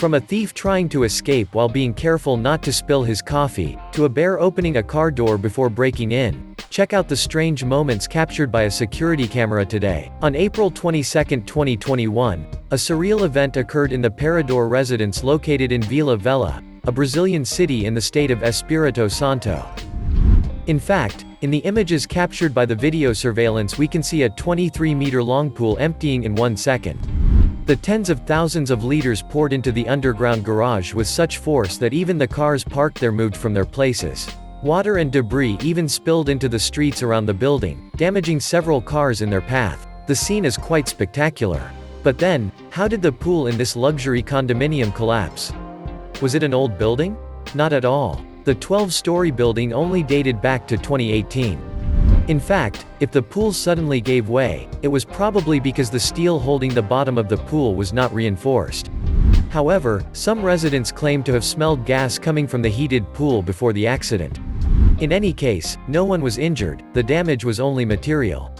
From a thief trying to escape while being careful not to spill his coffee, to a bear opening a car door before breaking in, check out the strange moments captured by a security camera today. On April 22, 2021, a surreal event occurred in the Parador residence located in Vila Velha, a Brazilian city in the state of Espírito Santo. In fact, in the images captured by the video surveillance we can see a 23-meter-long pool emptying in 1 second. The tens of thousands of liters poured into the underground garage with such force that even the cars parked there moved from their places. Water and debris even spilled into the streets around the building, damaging several cars in their path. The scene is quite spectacular. But then, how did the pool in this luxury condominium collapse? Was it an old building? Not at all. The 12-story building only dated back to 2018. In fact, if the pool suddenly gave way, it was probably because the steel holding the bottom of the pool was not reinforced. However, some residents claim to have smelled gas coming from the heated pool before the accident. In any case, no one was injured, the damage was only material.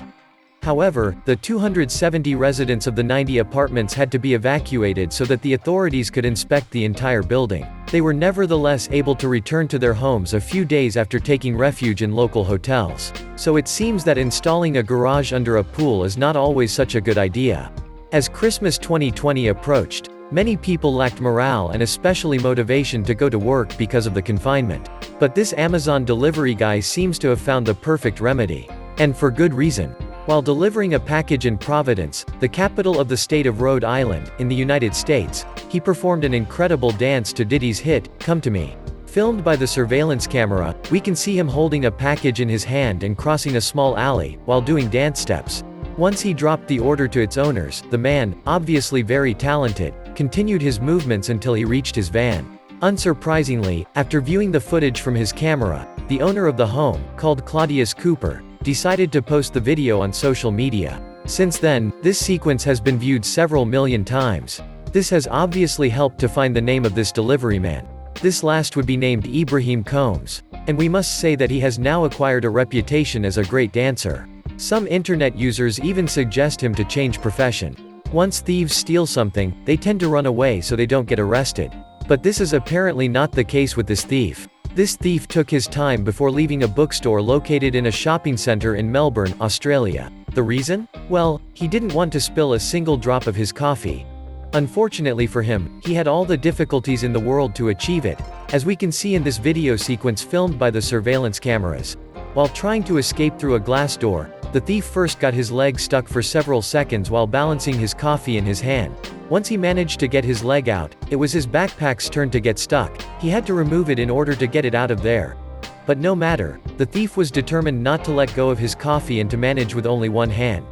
However, the 270 residents of the 90 apartments had to be evacuated so that the authorities could inspect the entire building. They were nevertheless able to return to their homes a few days after taking refuge in local hotels. So it seems that installing a garage under a pool is not always such a good idea. As Christmas 2020 approached, many people lacked morale and especially motivation to go to work because of the confinement. But this Amazon delivery guy seems to have found the perfect remedy. And for good reason. While delivering a package in Providence, the capital of the state of Rhode Island, in the United States, he performed an incredible dance to Diddy's hit, Come to Me. Filmed by the surveillance camera, we can see him holding a package in his hand and crossing a small alley, while doing dance steps. Once he dropped the order to its owners, the man, obviously very talented, continued his movements until he reached his van. Unsurprisingly, after viewing the footage from his camera, the owner of the home, called Claudius Cooper, decided to post the video on social media. Since then, this sequence has been viewed several million times. This has obviously helped to find the name of this delivery man. This last would be named Ibrahim Combs. And we must say that he has now acquired a reputation as a great dancer. Some internet users even suggest him to change profession. Once thieves steal something, they tend to run away so they don't get arrested. But this is apparently not the case with this thief. This thief took his time before leaving a bookstore located in a shopping center in Melbourne, Australia. The reason? Well, he didn't want to spill a single drop of his coffee. Unfortunately for him, he had all the difficulties in the world to achieve it, as we can see in this video sequence filmed by the surveillance cameras. While trying to escape through a glass door, the thief first got his leg stuck for several seconds while balancing his coffee in his hand. Once he managed to get his leg out, it was his backpack's turn to get stuck. He had to remove it in order to get it out of there. But no matter, the thief was determined not to let go of his coffee and to manage with only one hand.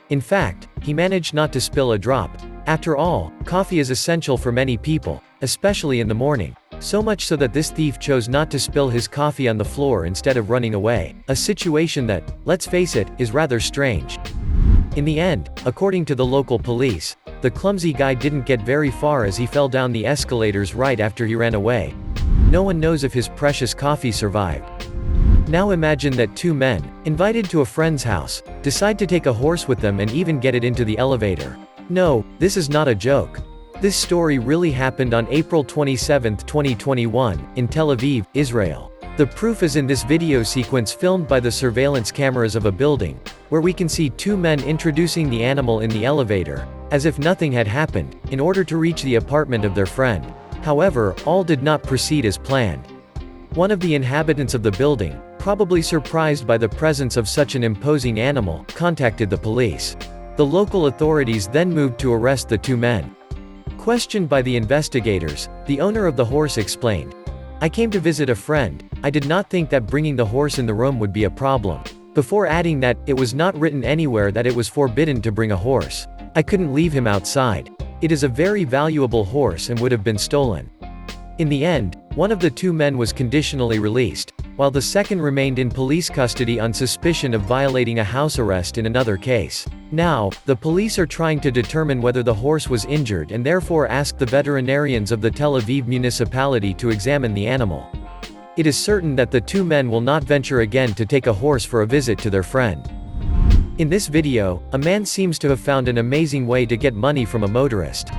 In fact, he managed not to spill a drop. After all, coffee is essential for many people, especially in the morning. So much so that this thief chose not to spill his coffee on the floor instead of running away. A situation that, let's face it, is rather strange. In the end, according to the local police, the clumsy guy didn't get very far as he fell down the escalators right after he ran away. No one knows if his precious coffee survived. Now imagine that two men, invited to a friend's house, decide to take a horse with them and even get it into the elevator. No, this is not a joke. This story really happened on April 27, 2021, in Tel Aviv, Israel. The proof is in this video sequence filmed by the surveillance cameras of a building, where we can see two men introducing the animal in the elevator, as if nothing had happened, in order to reach the apartment of their friend. However, all did not proceed as planned. One of the inhabitants of the building, probably surprised by the presence of such an imposing animal, contacted the police. The local authorities then moved to arrest the two men. Questioned by the investigators, the owner of the horse explained, "I came to visit a friend. I did not think that bringing the horse in the room would be a problem." Before adding that, it was not written anywhere that it was forbidden to bring a horse. "I couldn't leave him outside. It is a very valuable horse and would have been stolen." In the end, one of the two men was conditionally released, while the second remained in police custody on suspicion of violating a house arrest in another case. Now, the police are trying to determine whether the horse was injured and therefore asked the veterinarians of the Tel Aviv municipality to examine the animal. It is certain that the two men will not venture again to take a horse for a visit to their friend. In this video, a man seems to have found an amazing way to get money from a motorist.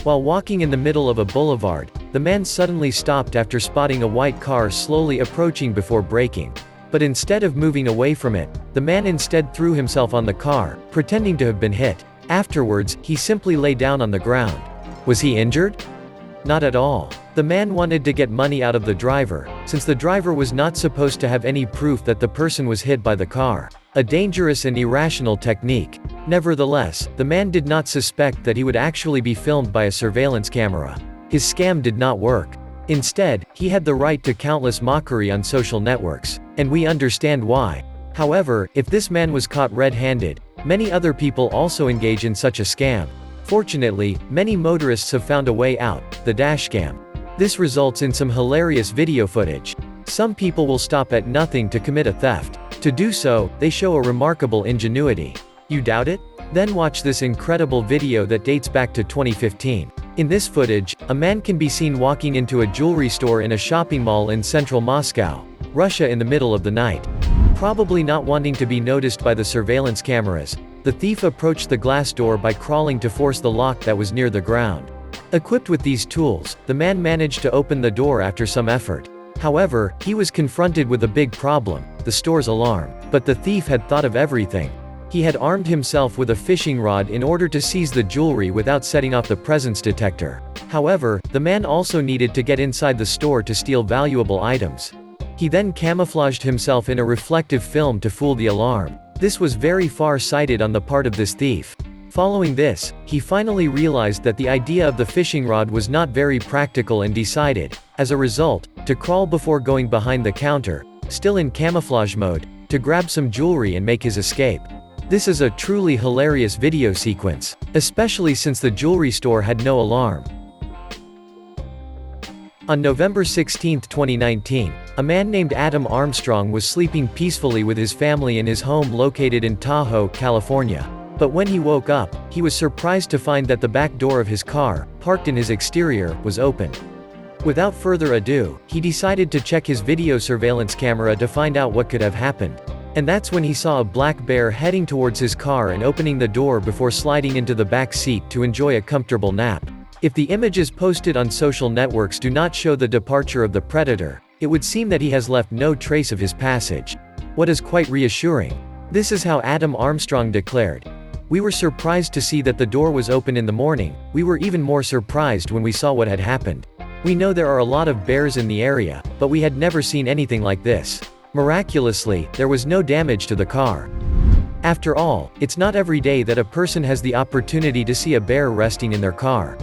While walking in the middle of a boulevard, the man suddenly stopped after spotting a white car slowly approaching before braking. But instead of moving away from it, the man instead threw himself on the car, pretending to have been hit. Afterwards, he simply lay down on the ground. Was he injured? Not at all. The man wanted to get money out of the driver, since the driver was not supposed to have any proof that the person was hit by the car. A dangerous and irrational technique. Nevertheless, the man did not suspect that he would actually be filmed by a surveillance camera. His scam did not work. Instead, he had the right to countless mockery on social networks. And we understand why. However, if this man was caught red-handed, many other people also engage in such a scam. Fortunately, many motorists have found a way out, the dashcam. This results in some hilarious video footage. Some people will stop at nothing to commit a theft. To do so, they show a remarkable ingenuity. You doubt it? Then watch this incredible video that dates back to 2015. In this footage, a man can be seen walking into a jewelry store in a shopping mall in central Moscow, Russia in the middle of the night. Probably not wanting to be noticed by the surveillance cameras, the thief approached the glass door by crawling to force the lock that was near the ground. Equipped with these tools, the man managed to open the door after some effort. However, he was confronted with a big problem, the store's alarm. But the thief had thought of everything. He had armed himself with a fishing rod in order to seize the jewelry without setting off the presence detector. However, the man also needed to get inside the store to steal valuable items. He then camouflaged himself in a reflective film to fool the alarm. This was very far-sighted on the part of this thief. Following this, he finally realized that the idea of the fishing rod was not very practical and decided, as a result, to crawl before going behind the counter, still in camouflage mode, to grab some jewelry and make his escape. This is a truly hilarious video sequence, especially since the jewelry store had no alarm. On November 16, 2019, a man named Adam Armstrong was sleeping peacefully with his family in his home located in Tahoe, California. But when he woke up, he was surprised to find that the back door of his car, parked in his exterior, was open. Without further ado, he decided to check his video surveillance camera to find out what could have happened. And that's when he saw a black bear heading towards his car and opening the door before sliding into the back seat to enjoy a comfortable nap. If the images posted on social networks do not show the departure of the predator, it would seem that he has left no trace of his passage. What is quite reassuring. This is how Adam Armstrong declared. We were surprised to see that the door was open in the morning. We were even more surprised when we saw what had happened. We know there are a lot of bears in the area, but we had never seen anything like this. Miraculously, there was no damage to the car. After all, it's not every day that a person has the opportunity to see a bear resting in their car.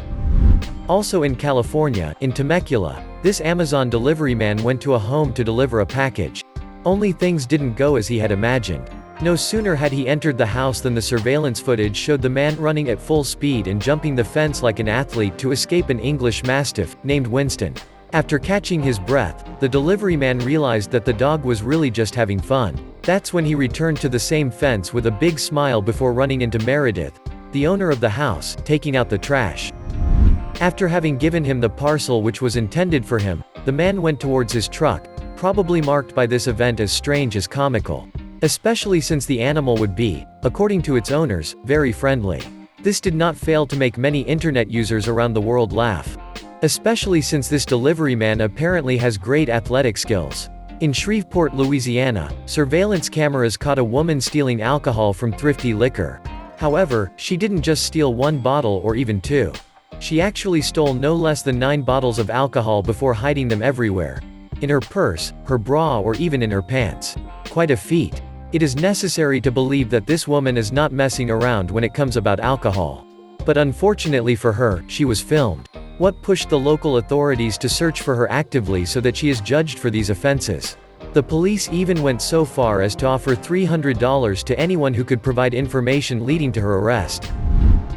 Also in California, in Temecula, this Amazon delivery man went to a home to deliver a package. Only things didn't go as he had imagined. No sooner had he entered the house than the surveillance footage showed the man running at full speed and jumping the fence like an athlete to escape an English Mastiff, named Winston. After catching his breath, the delivery man realized that the dog was really just having fun. That's when he returned to the same fence with a big smile before running into Meredith, the owner of the house, taking out the trash. After having given him the parcel which was intended for him, the man went towards his truck, probably marked by this event as strange as comical. Especially since the animal would be, according to its owners, very friendly. This did not fail to make many internet users around the world laugh. Especially since this delivery man apparently has great athletic skills. In Shreveport, Louisiana, surveillance cameras caught a woman stealing alcohol from Thrifty Liquor. However, she didn't just steal one bottle or even two. She actually stole no less than 9 bottles of alcohol before hiding them everywhere. In her purse, her bra, or even in her pants. Quite a feat. It is necessary to believe that this woman is not messing around when it comes about alcohol. But unfortunately for her, she was filmed. What pushed the local authorities to search for her actively so that she is judged for these offenses? The police even went so far as to offer $300 to anyone who could provide information leading to her arrest.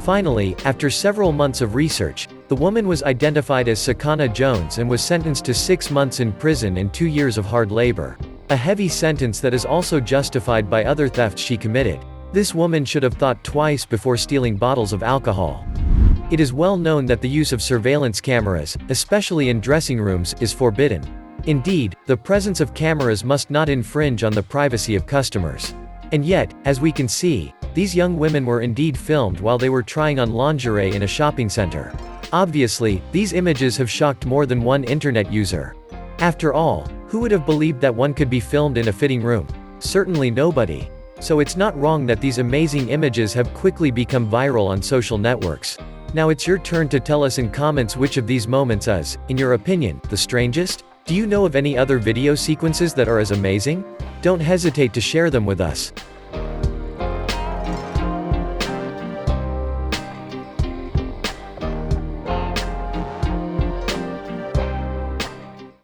Finally, after several months of research, the woman was identified as Sakana Jones and was sentenced to 6 months in prison and 2 years of hard labor. A heavy sentence that is also justified by other thefts she committed. This woman should have thought twice before stealing bottles of alcohol. It is well known that the use of surveillance cameras, especially in dressing rooms, is forbidden. Indeed, the presence of cameras must not infringe on the privacy of customers. And yet, as we can see, these young women were indeed filmed while they were trying on lingerie in a shopping center. Obviously, these images have shocked more than one internet user. After all, who would have believed that one could be filmed in a fitting room? Certainly nobody. So it's not wrong that these amazing images have quickly become viral on social networks. Now it's your turn to tell us in comments which of these moments is, in your opinion, the strangest? Do you know of any other video sequences that are as amazing? Don't hesitate to share them with us.